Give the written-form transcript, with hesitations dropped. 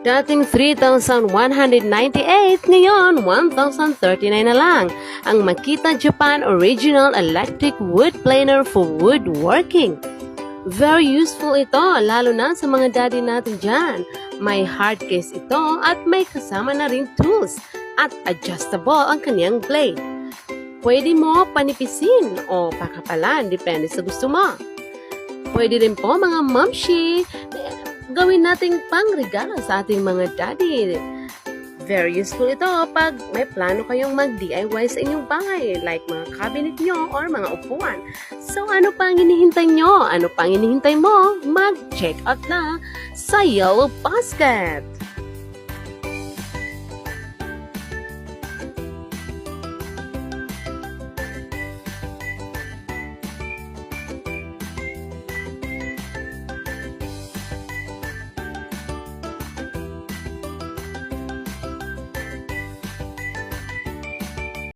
Dating 3,198, ngayon 1,039 na lang ang Makita Japan Original Electric Wood Planer for woodworking. Very useful ito, lalo na sa mga daddy natin dyan. May hard case ito at may kasama na rin tools at adjustable ang kanyang blade. Pwede mo panipisin o pakapalan, depende sa gusto mo. Pwede rin po mga mamshi, gawin nating pangregalo sa ating mga daddy. Very useful ito pag may plano kayong mag-DIY sa inyong bahay, like mga cabinet nyo or mga upuan. So ano pang hinihintay nyo? Ano pang hinihintay mo? Mag-check out na sa Yellow Basket!